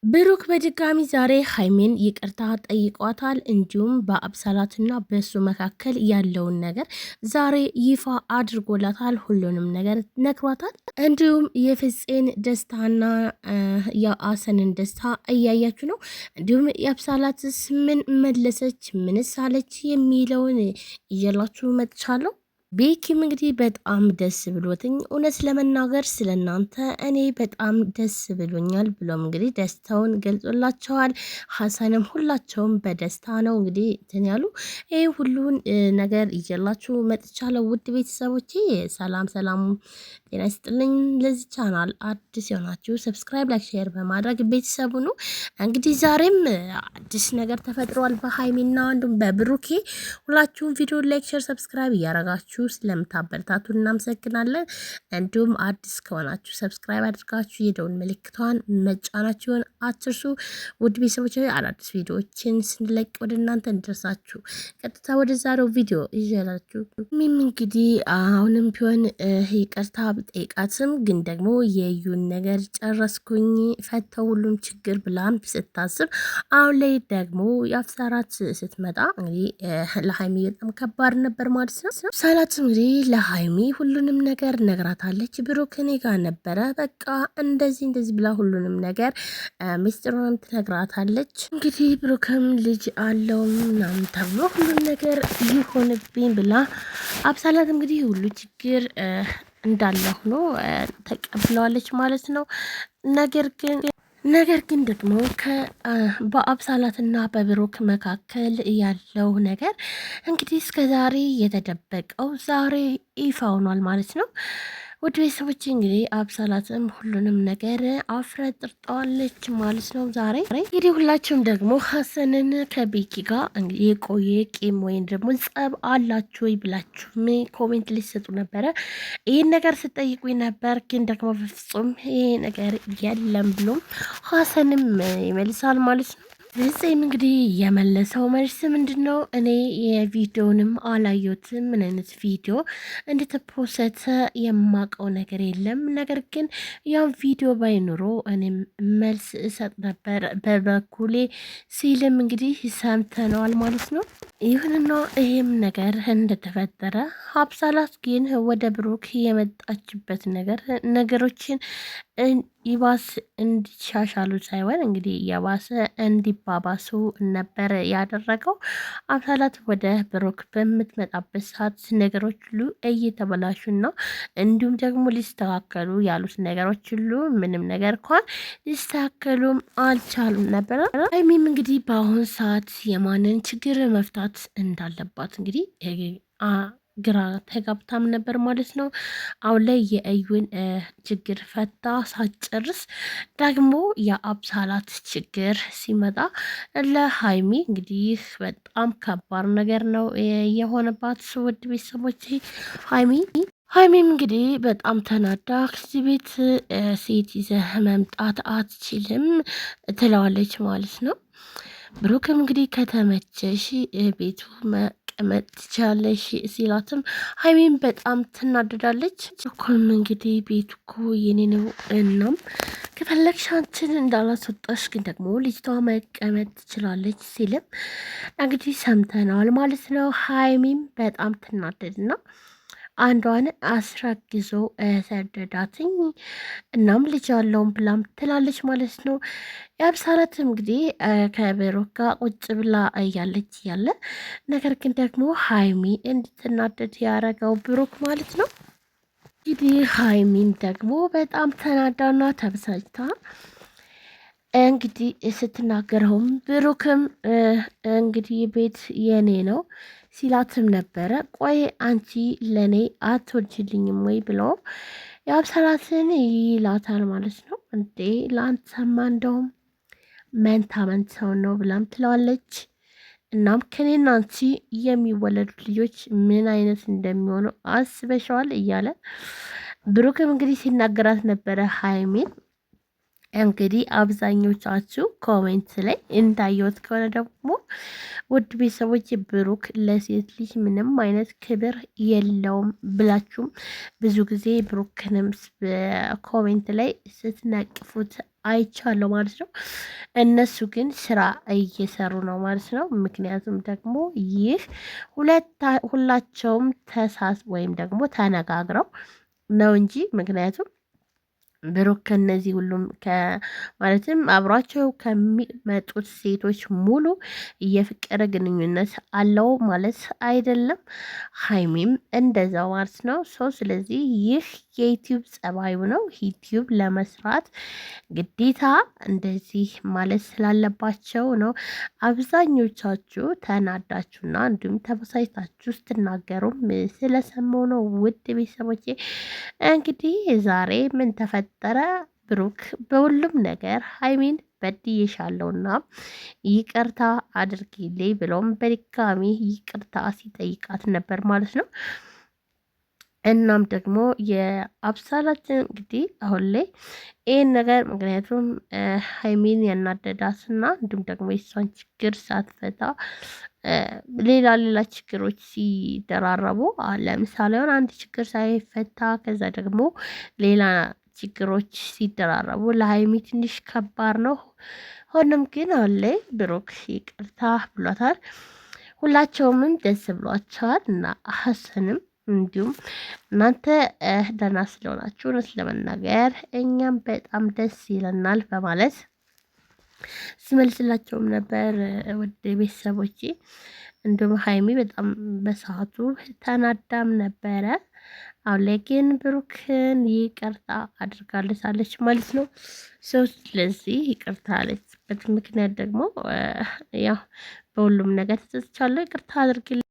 ብሩክ በድጋሚ ዛሬ ሀይሚን ይቅርታ ጠይቋታል። እንዲሁም በአብሳላትና በሱ መካከል ያለውን ነገር ዛሬ ይፋ አድርጎላታል። ሁሉንም ነገር ነግሯታል። እንዲሁም የፍፄን ደስታና የአሰንን ደስታ እያያችሁ ነው። እንዲሁም የአብሳላትስ ምን መለሰች፣ ምንስ አለች የሚለውን እየላችሁ መጥቻለሁ። ቤኪም እንግዲህ በጣም ደስ ብሎትኝ እውነት ለመናገር ስለናንተ እኔ በጣም ደስ ብሎኛል ብሎም እንግዲህ ደስታውን ገልጾላቸዋል። ሀሰንም ሁላቸውም በደስታ ነው እንግዲህ እንትን ያሉ ይህ ሁሉን ነገር ይዤላችሁ መጥቻለሁ። ውድ ቤተሰቦቼ ሰላም ሰላም ጤና ይስጥልኝ። ለዚህ ቻናል አዲስ የሆናችሁ ሰብስክራይብ፣ ላይክ፣ ሼር በማድረግ ቤተሰቡ ነው። እንግዲህ ዛሬም አዲስ ነገር ተፈጥሯል በሀይሚና እንዲሁም በብሩኬ። ሁላችሁም ቪዲዮ ላይክ፣ ሼር፣ ሰብስክራይብ እያረጋችሁ ስለምታበረታቱ እናመሰግናለን። እንዲሁም አዲስ ከሆናችሁ ሰብስክራይብ አድርጋችሁ የደውል ምልክቷን መጫናችሁን አትርሱ። ውድ ቤተሰቦች አዳዲስ ቪዲዮዎችን ስንለቅ ወደ እናንተ እንድረሳችሁ ቀጥታ ወደ ዛሬው ቪዲዮ ይዤላችሁ ሚም እንግዲህ አሁንም ቢሆን ይቅርታ ብጠይቃትም ግን ደግሞ የዩን ነገር ጨረስኩኝ ፈተው ሁሉም ችግር ብላም ስታስብ አሁን ላይ ደግሞ የአፍሳራት ስትመጣ እንግዲህ ለሀይሚ በጣም ከባድ ነበር ማለት ነው። ሰላት እንግዲህ ለሀይሚ ሁሉንም ነገር ነግራታለች። ብሩክ እኔ ጋር ነበረ በቃ እንደዚህ እንደዚህ ብላ ሁሉንም ነገር ሚስጥሩንም ትነግራታለች። እንግዲህ ብሩክም ልጅ አለው ምናምን ተብሎ ሁሉም ነገር ይሆንብኝ ብላ አብሳላት እንግዲህ ሁሉ ችግር እንዳለ ሆኖ ተቀብለዋለች ማለት ነው። ነገር ግን ደግሞ በአብሳላትና በብሩክ መካከል ያለው ነገር እንግዲህ እስከ ዛሬ የተደበቀው ዛሬ ይፋ ሆኗል ማለት ነው። ውድ ቤተሰቦች እንግዲህ አብሳላትም ሁሉንም ነገር አፍረጥርጠዋለች ማለት ነው። ዛሬ እንግዲህ ሁላችሁም ደግሞ ሀሰንን ከቤኪ ጋር እንግዲህ የቆየ ቂም ወይም ደግሞ ጸብ አላችሁ ወይ ብላችሁ ኮሜንት ሊሰጡ ነበረ። ይህን ነገር ስጠይቁኝ ነበር፣ ግን ደግሞ በፍጹም ይሄ ነገር የለም ብሎም ሀሰንም ይመልሳል ማለት ነው። ፍፄም እንግዲህ የመለሰው መልስ ምንድን ነው? እኔ የቪዲዮንም አላየሁትም፣ ምን አይነት ቪዲዮ እንደተፖሰተ የማውቀው ነገር የለም። ነገር ግን ያው ቪዲዮ ባይኖሮ እኔም መልስ እሰጥ ነበር በበኩሌ ሲልም እንግዲህ ሰምተነዋል ማለት ነው። ይሁንና ይህም ነገር እንደተፈጠረ አብሳላት ግን ወደ ብሩክ የመጣችበት ነገሮችን ይባስ እንዲሻሻሉ ሳይሆን እንግዲህ የባሰ እንዲባባሱ ነበር ያደረገው። አብሳላት ወደ ብሩክ በምትመጣበት ሰዓት ነገሮች ሁሉ እየተበላሹና እንዲሁም ደግሞ ሊስተካከሉ ያሉት ነገሮች ሁሉ ምንም ነገር እንኳን ሊስተካከሉም አልቻሉም ነበር። ሀይሚም እንግዲህ በአሁን ሰዓት የማንን ችግር መፍታት እንዳለባት እንግዲህ ግራ ተጋብታም ነበር ማለት ነው። አሁን ላይ የእዩን ችግር ፈታ ሳትጨርስ ደግሞ የአብሳላት ችግር ሲመጣ ለሀይሚ እንግዲህ በጣም ከባድ ነገር ነው የሆነባት። ውድ ቤተሰቦች ሀይሚም እንግዲህ በጣም ተናዳ ከዚህ ቤት ሴት ይዘህ መምጣት አትችልም ትለዋለች ማለት ነው። ብሩክም እንግዲህ ከተመቸሽ ቤቱ መቀመጥ ትችላለሽ ሲላትም ሀይሚን በጣም ትናደዳለች። እኮም እንግዲህ ቤቱ እኮ የኔ ነው፣ እናም ከፈለግሽ አንቺን እንዳላስወጣሽ ግን ደግሞ ልጅቷ መቀመጥ ትችላለች ሲልም እንግዲህ ሰምተነዋል ማለት ነው። ሀይሚም በጣም ትናደድና አንዷን አስረግዞ ሰደዳትኝ እናም ልጅ ያለውን ብላም ትላለች ማለት ነው። የአብሳላት እንግዲህ ከብሩክ ጋር ቁጭ ብላ እያለች እያለ ነገር ግን ደግሞ ሀይሚ እንድትናደድ ያደረገው ብሩክ ማለት ነው። እንግዲህ ሀይሚን ደግሞ በጣም ተናዳና ተበሳጭታ እንግዲህ ስትናገረውም ብሩክም እንግዲህ ቤት የኔ ነው ሲላትም ነበረ። ቆይ አንቺ ለእኔ አትወጅልኝም ወይ ብሎ የአብሳላትን ይላታል ማለት ነው። እንዴ ለአንተማ እንደውም መንታ መንታውን ነው ብላም ትለዋለች። እናም ከኔና አንቺ የሚወለዱት ልጆች ምን አይነት እንደሚሆኑ አስበሸዋል እያለ ብሩክም እንግዲህ ሲናገራት ነበረ ሀይሚን። እንግዲህ አብዛኞቻችሁ ኮሜንት ላይ እንዳየሁት ከሆነ ደግሞ ውድ ቤተሰቦች ብሩክ ለሴት ልጅ ምንም አይነት ክብር የለውም ብላችሁም ብዙ ጊዜ ብሩክንም ኮሜንት ላይ ስትነቅፉት አይቻለሁ ማለት ነው። እነሱ ግን ስራ እየሰሩ ነው ማለት ነው። ምክንያቱም ደግሞ ይህ ሁላቸውም ወይም ደግሞ ተነጋግረው ነው እንጂ ምክንያቱም ብሩክ ከነዚህ ሁሉም ማለትም አብሯቸው ከሚመጡት ሴቶች ሙሉ የፍቅር ግንኙነት አለው ማለት አይደለም። ሀይሚም እንደዛው ማለት ነው። ስለዚህ ይህ የዩቲዩብ ጸባዩ ነው። ዩቲዩብ ለመስራት ግዴታ እንደዚህ ማለት ስላለባቸው ነው። አብዛኞቻችሁ ተናዳችሁና እንዲሁም ተበሳጭታችሁ ስትናገሩም ስለሰማው ነው። ውድ ቤተሰቦቼ እንግዲህ ዛሬ ምን ተፈጠረ? ብሩክ በሁሉም ነገር ሀይሚን በድዬሻለሁና ይቅርታ አድርጊልኝ ብሎም በድጋሚ ይቅርታ ሲጠይቃት ነበር ማለት ነው። እናም ደግሞ የአብሳላት እንግዲህ አሁን ላይ ይህን ነገር ምክንያቱም ሀይሚን ያናደዳትና እንዲሁም ደግሞ የሷን ችግር ሳትፈታ ሌላ ችግሮች ሲደራረቡ ለምሳሌ አሁን አንድ ችግር ሳይፈታ ከዛ ደግሞ ሌላ ችግሮች ሲደራረቡ ለሀይሚ ትንሽ ከባድ ነው። ሆኖም ግን አሁን ላይ ብሩክ ይቅርታ ብሏታል። ሁላቸውምም ደስ ብሏቸዋል እና ሀሰንም እንዲሁም እናንተ ደህና ስለሆናችሁ እውነት ለመናገር እኛም በጣም ደስ ይለናል በማለት ስመልስላቸውም ነበር። ውድ ቤተሰቦቼ እንዲሁም ሀይሚ በጣም በሰዓቱ ተናዳም ነበረ። አሁን ላይ ግን ብሩክን ይቅርታ አድርጋለታለች ማለት ነው። ስለዚህ ይቅርታ አለችበት ምክንያት ደግሞ ያው በሁሉም ነገር ተጸጽቻለሁ፣ ይቅርታ አድርግልኝ